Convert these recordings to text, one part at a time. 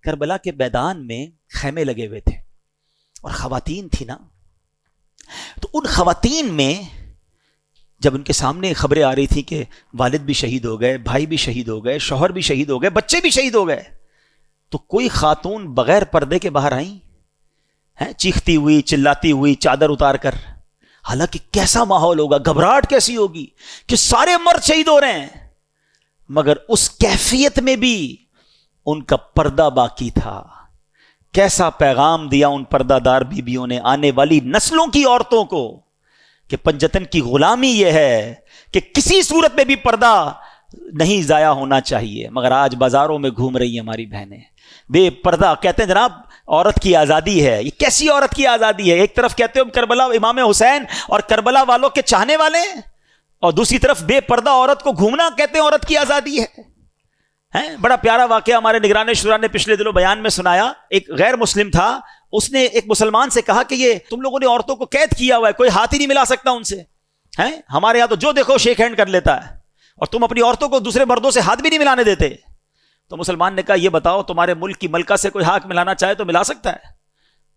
کربلا کے میدان میں خیمے لگے ہوئے تھے اور خواتین تھی نا، تو ان خواتین میں جب ان کے سامنے خبریں آ رہی تھی کہ والد بھی شہید ہو گئے، بھائی بھی شہید ہو گئے، شوہر بھی شہید ہو گئے، بچے بھی شہید ہو گئے، تو کوئی خاتون بغیر پردے کے باہر آئیں ہیں، چیختی ہوئی چلاتی ہوئی چادر اتار کر. حالانکہ کیسا ماحول ہوگا، گھبراہٹ کیسی ہوگی کہ سارے مرد شہید ہو رہے ہیں، مگر اس کیفیت میں بھی ان کا پردہ باقی تھا. کیسا پیغام دیا ان پردہ دار بیویوں نے آنے والی نسلوں کی عورتوں کو کہ پنجتن کی غلامی یہ ہے کہ کسی صورت میں بھی پردہ نہیں ضائع ہونا چاہیے. مگر آج بازاروں میں گھوم رہی ہیں ہماری بہنیں بے پردہ، کہتے ہیں جناب عورت کی آزادی ہے. یہ کیسی عورت کی آزادی ہے؟ ایک طرف کہتے ہو کربلا امام حسین اور کربلا والوں کے چاہنے والے ہیں، اور دوسری طرف بے پردہ عورت کو گھومنا کہتے ہیں عورت کی آزادی ہے. بڑا پیارا واقعہ ہمارے نگران شورا نے پچھلے دنوں بیان میں سنایا. ایک غیر مسلم تھا، اس نے ایک مسلمان سے کہا کہ یہ تم لوگوں نے عورتوں کو قید کیا ہوا ہے، کوئی ہاتھ ہی نہیں ملا سکتا ان سے. ہمارے یہاں تو جو دیکھو شیک ہینڈ کر لیتا ہے، اور تم اپنی عورتوں کو دوسرے مردوں سے ہاتھ بھی نہیں ملانے دیتے. تو مسلمان نے کہا یہ بتاؤ تمہارے ملک کی ملکہ سے کوئی ہاتھ ملانا چاہے تو ملا سکتا ہے؟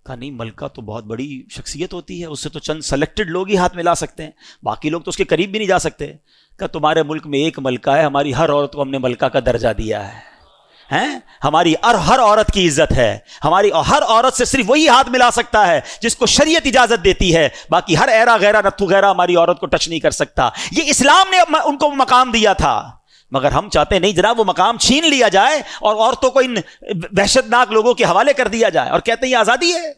کہا نہیں، ملکہ تو بہت بڑی شخصیت ہوتی ہے، اس سے تو چند سلیکٹڈ لوگ ہی ہاتھ ملا سکتے ہیں، باقی لوگ تو اس کے قریب بھی نہیں جا سکتے. کہا تمہارے ملک میں ایک ملکہ ہے، ہماری ہر عورت کو ہم نے ملکہ کا درجہ دیا ہے. ہماری ہر عورت کی عزت ہے، ہماری ہر عورت سے صرف وہی ہاتھ ملا سکتا ہے جس کو شریعت اجازت دیتی ہے، باقی ہر ایرا غیرہ نتھو غیرہ ہماری عورت کو ٹچ نہیں کر سکتا. یہ اسلام نے ان کو مقام دیا تھا، مگر ہم چاہتے نہیں جناب وہ مقام چھین لیا جائے اور عورتوں کو ان وحشت ناک لوگوں کے حوالے کر دیا جائے، اور کہتے ہیں یہ آزادی ہے.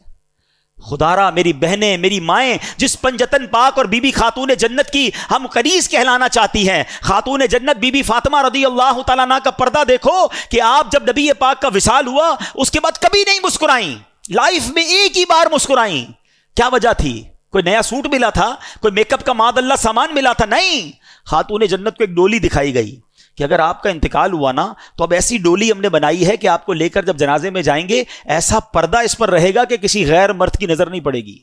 خدارا میری بہنیں، میری مائیں، جس پنجتن پاک اور بی بی خاتون جنت کی ہم قریش کہلانا چاہتی ہیں، خاتون جنت بی بی فاطمہ رضی اللہ تعالیٰ عنہ کا پردہ دیکھو کہ آپ جب نبی پاک کا وصال ہوا اس کے بعد کبھی نہیں مسکرائیں، لائف میں ایک ہی بار مسکرائیں. کیا وجہ تھی؟ کوئی نیا سوٹ ملا تھا؟ کوئی میک اپ کا معاذ اللہ سامان ملا تھا؟ نہیں. خاتون جنت کو ایک ڈولی دکھائی گئی کہ اگر آپ کا انتقال ہوا نا تو اب ایسی ڈولی ہم نے بنائی ہے کہ آپ کو لے کر جب جنازے میں جائیں گے ایسا پردہ اس پر رہے گا کہ کسی غیر مرد کی نظر نہیں پڑے گی.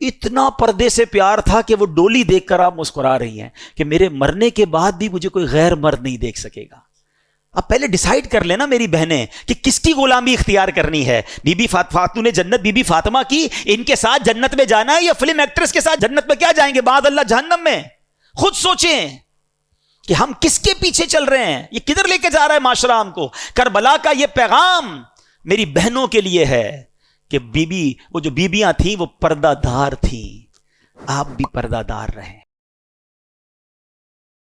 اتنا پردے سے پیار تھا کہ وہ ڈولی دیکھ کر آپ مسکرا رہی ہیں کہ میرے مرنے کے بعد بھی مجھے کوئی غیر مرد نہیں دیکھ سکے گا. اب پہلے ڈیسائیڈ کر لینا میری بہنیں کہ کس کی غلامی اختیار کرنی ہے. بی بی خاتون جنت بی بی فاطمہ کی، ان کے ساتھ جنت میں جانا ہے یا فلم ایکٹریس کے ساتھ جنت میں کیا جائیں گے معاذ اللہ جہنم میں؟ خود سوچیں کہ ہم کس کے پیچھے چل رہے ہیں، یہ کدھر لے کے جا رہا ہے معاشرہ ہم کو. کربلا کا یہ پیغام میری بہنوں کے لیے ہے کہ وہ جو بیبیاں تھیں وہ پردہ دار تھیں، آپ بھی پردہ دار رہیں.